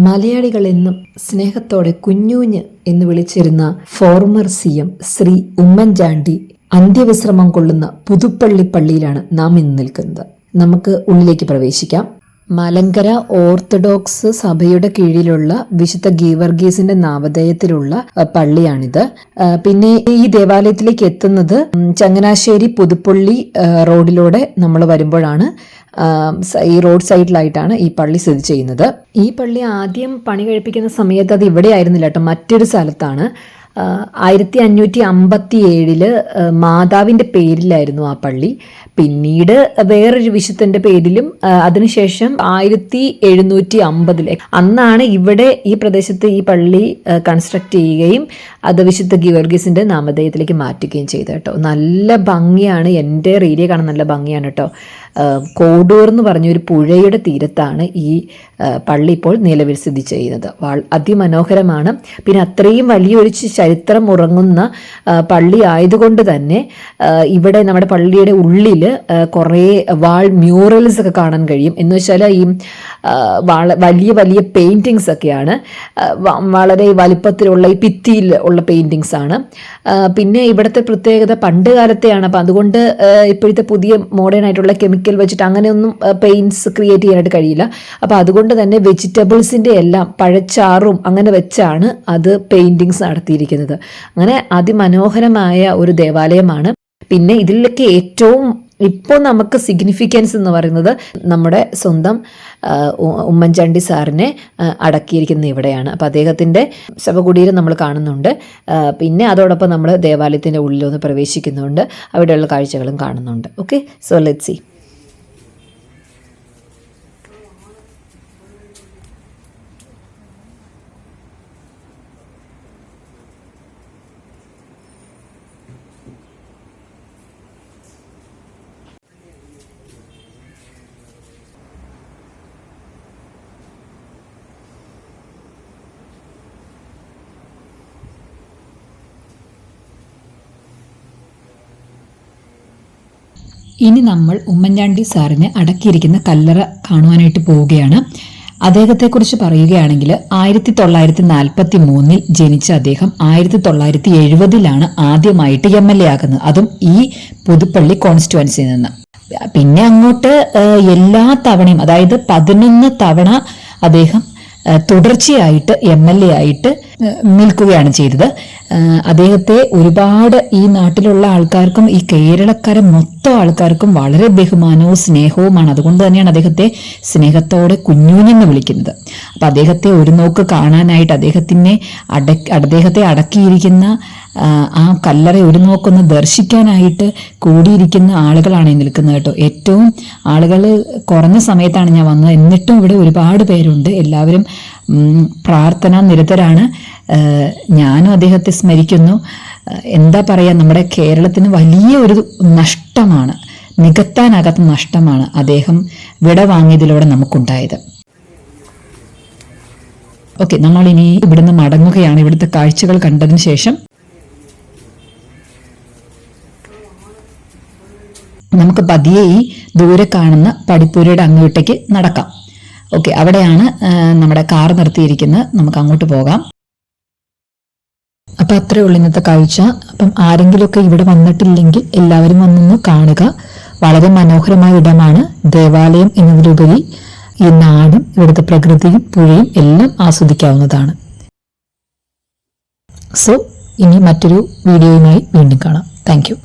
മലയാളികളെന്നും സ്നേഹത്തോടെ കുഞ്ഞൂഞ്ഞ് എന്ന് വിളിച്ചിരുന്ന former CM Shri Oommen Chandy അന്ത്യവിശ്രമം കൊള്ളുന്ന പുതുപ്പള്ളി പള്ളിയിലാണ് നാം ഇന്ന് നിൽക്കുന്നത്. നമുക്ക് ഉള്ളിലേക്ക് പ്രവേശിക്കാം. മലങ്കര ഓർത്തഡോക്സ് സഭയുടെ കീഴിലുള്ള വിശുദ്ധ ഗീവർഗീസിന്റെ നാമധേയത്തിലുള്ള പള്ളിയാണിത്. പിന്നെ ഈ ദേവാലയത്തിലേക്ക് എത്തുന്നത് ചങ്ങനാശ്ശേരി പുതുപ്പള്ളി റോഡിലൂടെ നമ്മൾ വരുമ്പോഴാണ്. ഈ റോഡ് സൈഡിലായിട്ടാണ് ഈ പള്ളി സ്ഥിതി ചെയ്യുന്നത്. ഈ പള്ളി ആദ്യം പണി കഴിപ്പിക്കുന്ന സമയത്ത് അത് ഇവിടെ ആയിരുന്നില്ല കേട്ടോ, മറ്റൊരു സ്ഥലത്താണ്. 1557 മാതാവിൻ്റെ പേരിലായിരുന്നു ആ പള്ളി. പിന്നീട് വേറൊരു വിശുദ്ധന്റെ പേരിലും അതിനുശേഷം 1750 അന്നാണ് ഇവിടെ ഈ പ്രദേശത്ത് ഈ പള്ളി കൺസ്ട്രക്ട് ചെയ്യുകയും അത് വിശുദ്ധ ഗീവർഗീസിന്റെ നാമധേയത്തിലേക്ക് മാറ്റുകയും ചെയ്തു കേട്ടോ. നല്ല ഭംഗിയാണ്, എൻ്റെ ഏരിയ കാണാൻ നല്ല ഭംഗിയാണ് കേട്ടോ. കോഡൂർ എന്ന് പറഞ്ഞൊരു പുഴയുടെ തീരത്താണ് ഈ പള്ളി ഇപ്പോൾ നിലവിൽ സ്ഥിതി ചെയ്യുന്നത്. അതിമനോഹരമാണ്. പിന്നെ അത്രയും വലിയൊരു ചരിത്രം ഉറങ്ങുന്ന പള്ളി ആയതുകൊണ്ട് തന്നെ ഇവിടെ നമ്മുടെ പള്ളിയുടെ ഉള്ളിൽ കുറേ വാൾ മ്യൂറൽസ് ഒക്കെ കാണാൻ കഴിയും. എന്ന് വെച്ചാൽ ഈ വലിയ വലിയ പെയിൻറ്റിങ്സ് ഒക്കെയാണ്, വളരെ വലിപ്പത്തിലുള്ള ഈ ഭിത്തിയിൽ ഉള്ള പെയിൻറ്റിങ്സ് ആണ്. പിന്നെ ഇവിടുത്തെ പ്രത്യേകത പണ്ട് കാലത്തെയാണ്. അപ്പം അതുകൊണ്ട് ഇപ്പോഴത്തെ പുതിയ മോഡേൺ ആയിട്ടുള്ള കെമിക്കൽ വെച്ചിട്ട് അങ്ങനെയൊന്നും പെയിൻറ്റ്സ് ക്രിയേറ്റ് ചെയ്യാനായിട്ട് കഴിയില്ല. അപ്പോൾ അതുകൊണ്ട് തന്നെ വെജിറ്റബിൾസിൻ്റെ എല്ലാം പഴച്ചാറും അങ്ങനെ വെച്ചാണ് അത് പെയിൻറ്റിങ്സ് നടത്തിയിരിക്കുന്നത്. അങ്ങനെ അതിമനോഹരമായ ഒരു ദേവാലയമാണ്. പിന്നെ ഇതിലൊക്കെ ഏറ്റവും ഇപ്പോൾ നമുക്ക് സിഗ്നിഫിക്കൻസ് എന്ന് പറയുന്നത് നമ്മുടെ സ്വന്തം ഉമ്മൻചാണ്ടി സാറിനെ അടക്കിയിരിക്കുന്ന ഇവിടെയാണ്. അപ്പോൾ അദ്ദേഹത്തിൻ്റെ ശവകുടീരം നമ്മൾ കാണുന്നുണ്ട്. പിന്നെ അതോടൊപ്പം നമ്മൾ ദേവാലയത്തിൻ്റെ ഉള്ളിലൊന്ന് പ്രവേശിക്കുന്നുണ്ട്, അവിടെയുള്ള കാഴ്ചകളും കാണുന്നുണ്ട്. Okay, so let's see. ഇനി നമ്മൾ ഉമ്മൻചാണ്ടി സാറിനെ അടക്കിയിരിക്കുന്ന കല്ലറ കാണുവാനായിട്ട് പോവുകയാണ്. അദ്ദേഹത്തെക്കുറിച്ച് പറയുകയാണെങ്കിൽ 1943 ജനിച്ച അദ്ദേഹം 1970 ആദ്യമായിട്ട് MLA ആകുന്നത്, അതും ഈ പുതുപ്പള്ളി കോൺസ്റ്റിറ്റ്യുവൻസിയിൽ നിന്ന്. പിന്നെ അങ്ങോട്ട് എല്ലാ തവണയും, അതായത് 11 തവണ അദ്ദേഹം തുടർച്ചയായിട്ട് MLA ആയിട്ട് നിൽക്കുകയാണ് ചെയ്തത്. അദ്ദേഹത്തെ ഒരുപാട് ഈ നാട്ടിലുള്ള ആൾക്കാർക്കും ഈ കേരളക്കാരെ മൊത്തം ആൾക്കാർക്കും വളരെ ബഹുമാനവും സ്നേഹവുമാണ്. അതുകൊണ്ട് തന്നെയാണ് അദ്ദേഹത്തെ സ്നേഹത്തോടെ കുഞ്ഞൂഞ്ഞെന്ന് വിളിക്കുന്നത്. അപ്പം അദ്ദേഹത്തെ ഒരു നോക്ക് കാണാനായിട്ട് അദ്ദേഹത്തെ അടക്കിയിരിക്കുന്ന ആ കല്ലറ ഒരു നോക്കൊന്ന് ദർശിക്കാനായിട്ട് കൂടിയിരിക്കുന്ന ആളുകളാണ് ഈ നിൽക്കുന്നത് കേട്ടോ. ഏറ്റവും ആളുകൾ കുറഞ്ഞ സമയത്താണ് ഞാൻ വന്നത്, എന്നിട്ടും ഇവിടെ ഒരുപാട് പേരുണ്ട്. എല്ലാവരും പ്രാർത്ഥനാ നിരതരാണ്. ഞാനും അദ്ദേഹത്തെ സ്മരിക്കുന്നു. എന്താ പറയുക, നമ്മുടെ കേരളത്തിന് വലിയ ഒരു നഷ്ടമാണ്, നികത്താനാകാത്ത നഷ്ടമാണ് അദ്ദേഹം വിട വാങ്ങിയതിലൂടെ നമുക്കുണ്ടായത്. ഓക്കെ, നമ്മളിനി ഇവിടുന്ന് മടങ്ങുകയാണ്. ഇവിടുത്തെ കാഴ്ചകൾ കണ്ടതിന് ശേഷം നമുക്ക് പതിയെ ഈ ദൂരെ കാണുന്ന പടിപ്പുരയുടെ അങ്ങോട്ടേക്ക് നടക്കാം. ഓക്കെ, അവിടെയാണ് നമ്മുടെ കാർ നിർത്തിയിരിക്കുന്നത്. നമുക്ക് അങ്ങോട്ട് പോകാം. അപ്പം അത്രയേ ഉള്ളൂ ഇന്നത്തെ കാഴ്ച. അപ്പം ആരെങ്കിലുമൊക്കെ ഇവിടെ വന്നിട്ടില്ലെങ്കിൽ എല്ലാവരും വന്നൊന്ന് കാണുക. വളരെ മനോഹരമായ ഇടമാണ്. ദേവാലയം എന്നതിലുപരി ഈ നാടും ഇവിടുത്തെ പ്രകൃതിയും പുഴയും എല്ലാം ആസ്വദിക്കാവുന്നതാണ്. സോ ഇനി മറ്റൊരു വീഡിയോയുമായി വീണ്ടും കാണാം. Thank you.